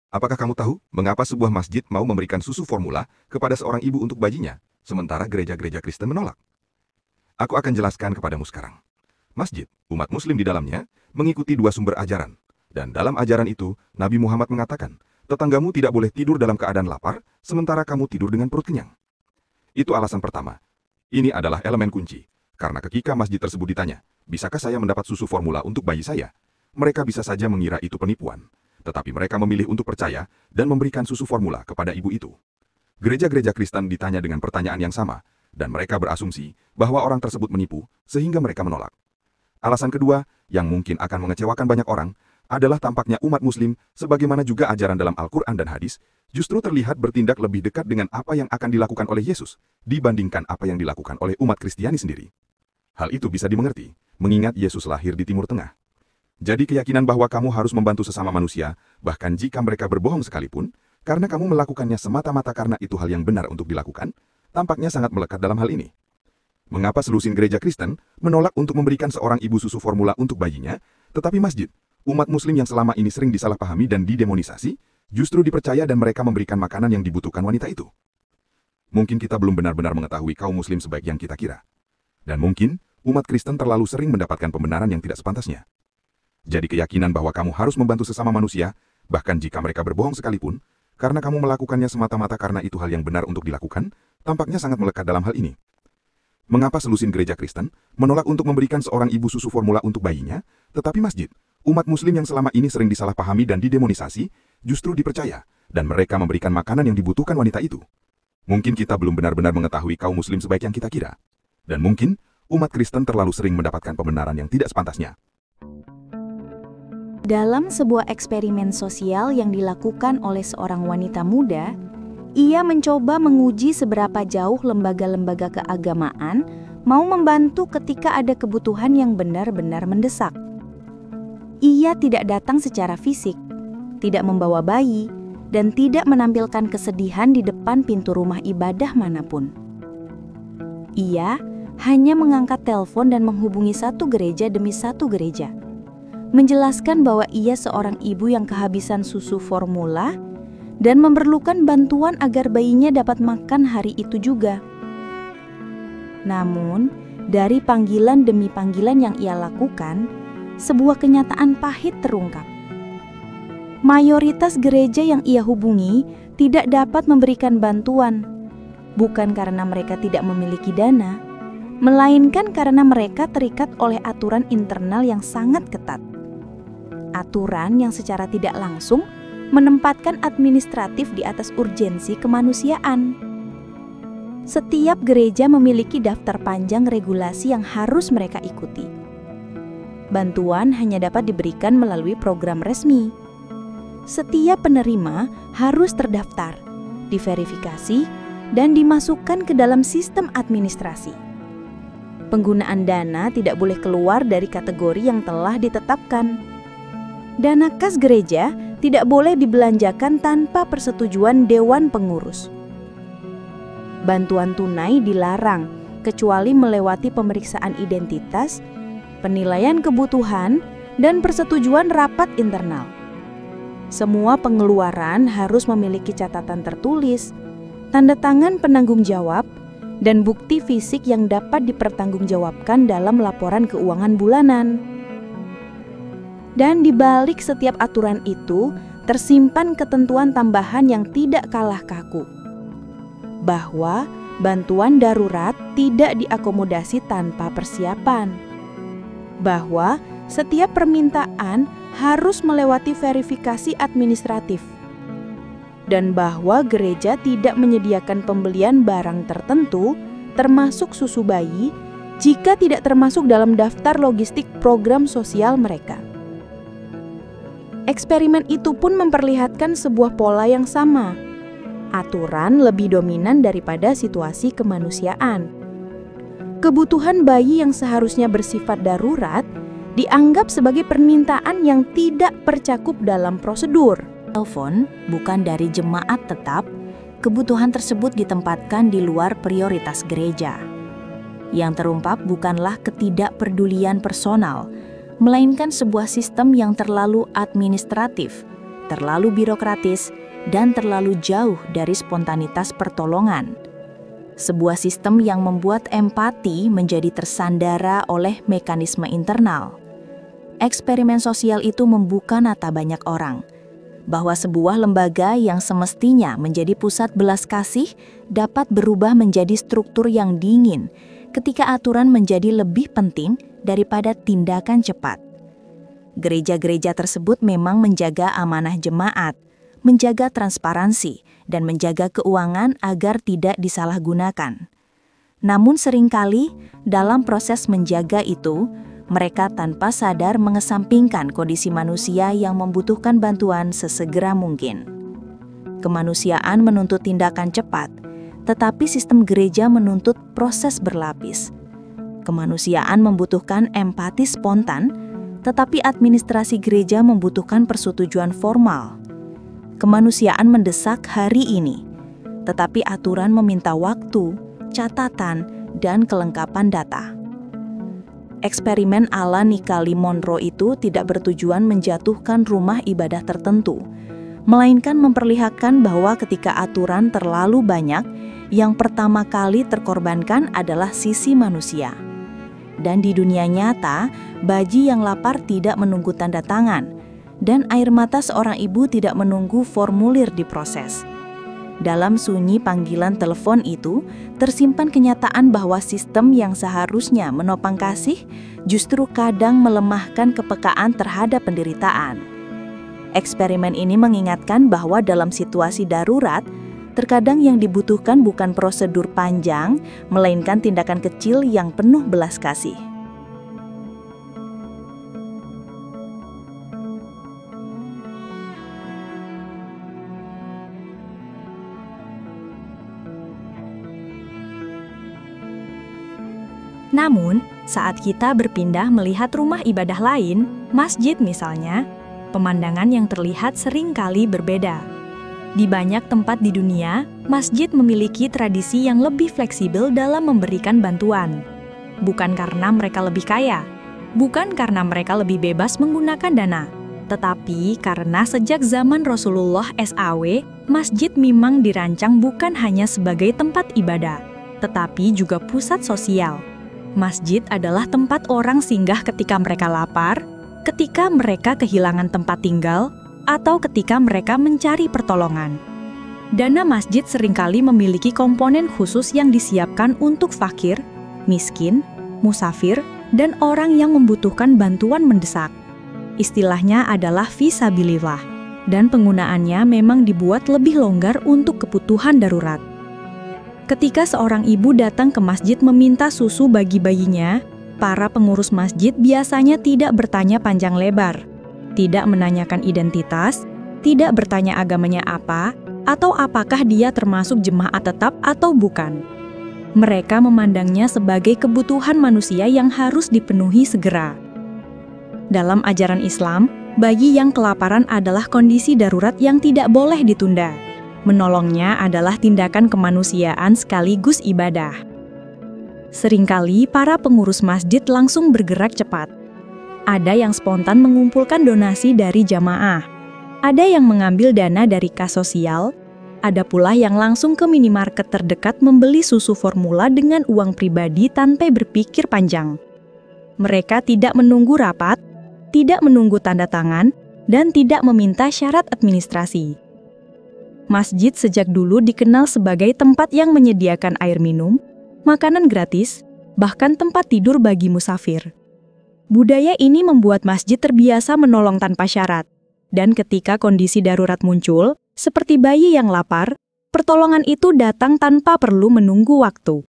Apakah kamu tahu mengapa sebuah masjid mau memberikan susu formula kepada seorang ibu untuk bayinya, sementara gereja-gereja Kristen menolak? Aku akan jelaskan kepadamu sekarang. Masjid, umat muslim di dalamnya, mengikuti dua sumber ajaran. Dan dalam ajaran itu, Nabi Muhammad mengatakan, tetanggamu tidak boleh tidur dalam keadaan lapar, sementara kamu tidur dengan perut kenyang. Itu alasan pertama. Ini adalah elemen kunci. Karena ketika masjid tersebut ditanya, bisakah saya mendapat susu formula untuk bayi saya? Mereka bisa saja mengira itu penipuan. Tetapi mereka memilih untuk percaya dan memberikan susu formula kepada ibu itu. Gereja-gereja Kristen ditanya dengan pertanyaan yang sama, dan mereka berasumsi bahwa orang tersebut menipu, sehingga mereka menolak. Alasan kedua, yang mungkin akan mengecewakan banyak orang, adalah tampaknya umat muslim, sebagaimana juga ajaran dalam Al-Quran dan hadis, justru terlihat bertindak lebih dekat dengan apa yang akan dilakukan oleh Yesus, dibandingkan apa yang dilakukan oleh umat Kristiani sendiri. Hal itu bisa dimengerti, mengingat Yesus lahir di Timur Tengah. Jadi keyakinan bahwa kamu harus membantu sesama manusia, bahkan jika mereka berbohong sekalipun, karena kamu melakukannya semata-mata karena itu hal yang benar untuk dilakukan, tampaknya sangat melekat dalam hal ini. Mengapa selusin gereja Kristen menolak untuk memberikan seorang ibu susu formula untuk bayinya, tetapi masjid, umat muslim yang selama ini sering disalahpahami dan didemonisasi, justru dipercaya dan mereka memberikan makanan yang dibutuhkan wanita itu? Mungkin kita belum benar-benar mengetahui kaum muslim sebaik yang kita kira. Dan mungkin, umat Kristen terlalu sering mendapatkan pembenaran yang tidak sepantasnya. Jadi keyakinan bahwa kamu harus membantu sesama manusia, bahkan jika mereka berbohong sekalipun, karena kamu melakukannya semata-mata karena itu hal yang benar untuk dilakukan, tampaknya sangat melekat dalam hal ini. Mengapa selusin gereja Kristen menolak untuk memberikan seorang ibu susu formula untuk bayinya, tetapi masjid, umat muslim yang selama ini sering disalahpahami dan didemonisasi, justru dipercaya, dan mereka memberikan makanan yang dibutuhkan wanita itu? Mungkin kita belum benar-benar mengetahui kaum muslim sebaik yang kita kira. Dan mungkin, umat Kristen terlalu sering mendapatkan pembenaran yang tidak sepantasnya. Dalam sebuah eksperimen sosial yang dilakukan oleh seorang wanita muda, ia mencoba menguji seberapa jauh lembaga-lembaga keagamaan mau membantu ketika ada kebutuhan yang benar-benar mendesak. Ia tidak datang secara fisik, tidak membawa bayi, dan tidak menampilkan kesedihan di depan pintu rumah ibadah manapun. Ia hanya mengangkat telepon dan menghubungi satu gereja demi satu gereja, menjelaskan bahwa ia seorang ibu yang kehabisan susu formula dan memerlukan bantuan agar bayinya dapat makan hari itu juga. Namun, dari panggilan demi panggilan yang ia lakukan, sebuah kenyataan pahit terungkap. Mayoritas gereja yang ia hubungi tidak dapat memberikan bantuan, bukan karena mereka tidak memiliki dana, melainkan karena mereka terikat oleh aturan internal yang sangat ketat. Aturan yang secara tidak langsung menempatkan administratif di atas urgensi kemanusiaan. Setiap gereja memiliki daftar panjang regulasi yang harus mereka ikuti. Bantuan hanya dapat diberikan melalui program resmi. Setiap penerima harus terdaftar, diverifikasi, dan dimasukkan ke dalam sistem administrasi. Penggunaan dana tidak boleh keluar dari kategori yang telah ditetapkan. Dana kas gereja tidak boleh dibelanjakan tanpa persetujuan dewan pengurus. Bantuan tunai dilarang kecuali melewati pemeriksaan identitas, penilaian kebutuhan, dan persetujuan rapat internal. Semua pengeluaran harus memiliki catatan tertulis, tanda tangan penanggung jawab, dan bukti fisik yang dapat dipertanggungjawabkan dalam laporan keuangan bulanan. Dan di balik setiap aturan itu, tersimpan ketentuan tambahan yang tidak kalah kaku. Bahwa bantuan darurat tidak diakomodasi tanpa persiapan. Bahwa setiap permintaan harus melewati verifikasi administratif. Dan bahwa gereja tidak menyediakan pembelian barang tertentu, termasuk susu bayi, jika tidak termasuk dalam daftar logistik program sosial mereka. Eksperimen itu pun memperlihatkan sebuah pola yang sama. Aturan lebih dominan daripada situasi kemanusiaan. Kebutuhan bayi yang seharusnya bersifat darurat dianggap sebagai permintaan yang tidak tercakup dalam prosedur. Telepon bukan dari jemaat tetap, kebutuhan tersebut ditempatkan di luar prioritas gereja. Yang terungkap bukanlah ketidakpedulian personal, melainkan sebuah sistem yang terlalu administratif terlalu birokratis, dan terlalu jauh dari spontanitas pertolongan. Sebuah sistem yang membuat empati menjadi tersandara oleh mekanisme internal. Eksperimen sosial itu membuka mata banyak orang bahwa sebuah lembaga yang semestinya menjadi pusat belas kasih dapat berubah menjadi struktur yang dingin ketika aturan menjadi lebih penting daripada tindakan cepat. Gereja-gereja tersebut memang menjaga amanah jemaat, menjaga transparansi, dan menjaga keuangan agar tidak disalahgunakan. Namun seringkali dalam proses menjaga itu, mereka tanpa sadar mengesampingkan kondisi manusia yang membutuhkan bantuan sesegera mungkin. Kemanusiaan menuntut tindakan cepat, tetapi sistem gereja menuntut proses berlapis. Kemanusiaan membutuhkan empati spontan, tetapi administrasi gereja membutuhkan persetujuan formal. Kemanusiaan mendesak hari ini, tetapi aturan meminta waktu, catatan, dan kelengkapan data. Eksperimen ala Nikali Monroe itu tidak bertujuan menjatuhkan rumah ibadah tertentu, melainkan memperlihatkan bahwa ketika aturan terlalu banyak, yang pertama kali terkorbankan adalah sisi manusia. Dan di dunia nyata, bayi yang lapar tidak menunggu tanda tangan, dan air mata seorang ibu tidak menunggu formulir diproses. Dalam sunyi panggilan telepon itu, tersimpan kenyataan bahwa sistem yang seharusnya menopang kasih justru kadang melemahkan kepekaan terhadap penderitaan. Eksperimen ini mengingatkan bahwa dalam situasi darurat, terkadang yang dibutuhkan bukan prosedur panjang, melainkan tindakan kecil yang penuh belas kasih. Namun, saat kita berpindah melihat rumah ibadah lain, masjid misalnya, pemandangan yang terlihat seringkali berbeda. Di banyak tempat di dunia, masjid memiliki tradisi yang lebih fleksibel dalam memberikan bantuan. Bukan karena mereka lebih kaya, bukan karena mereka lebih bebas menggunakan dana, tetapi karena sejak zaman Rasulullah SAW, masjid memang dirancang bukan hanya sebagai tempat ibadah, tetapi juga pusat sosial. Masjid adalah tempat orang singgah ketika mereka lapar, ketika mereka kehilangan tempat tinggal, atau ketika mereka mencari pertolongan. Dana masjid seringkali memiliki komponen khusus yang disiapkan untuk fakir, miskin, musafir, dan orang yang membutuhkan bantuan mendesak. Istilahnya adalah fisabilillah, dan penggunaannya memang dibuat lebih longgar untuk kebutuhan darurat. Ketika seorang ibu datang ke masjid meminta susu bagi bayinya, para pengurus masjid biasanya tidak bertanya panjang lebar, tidak menanyakan identitas, tidak bertanya agamanya apa, atau apakah dia termasuk jemaat tetap atau bukan. Mereka memandangnya sebagai kebutuhan manusia yang harus dipenuhi segera. Dalam ajaran Islam, bayi yang kelaparan adalah kondisi darurat yang tidak boleh ditunda. Menolongnya adalah tindakan kemanusiaan sekaligus ibadah. Seringkali para pengurus masjid langsung bergerak cepat. Ada yang spontan mengumpulkan donasi dari jamaah. Ada yang mengambil dana dari kas sosial. Ada pula yang langsung ke minimarket terdekat membeli susu formula dengan uang pribadi tanpa berpikir panjang. Mereka tidak menunggu rapat, tidak menunggu tanda tangan, dan tidak meminta syarat administrasi. Masjid sejak dulu dikenal sebagai tempat yang menyediakan air minum, makanan gratis, bahkan tempat tidur bagi musafir. Budaya ini membuat masjid terbiasa menolong tanpa syarat, dan ketika kondisi darurat muncul, seperti bayi yang lapar, pertolongan itu datang tanpa perlu menunggu waktu.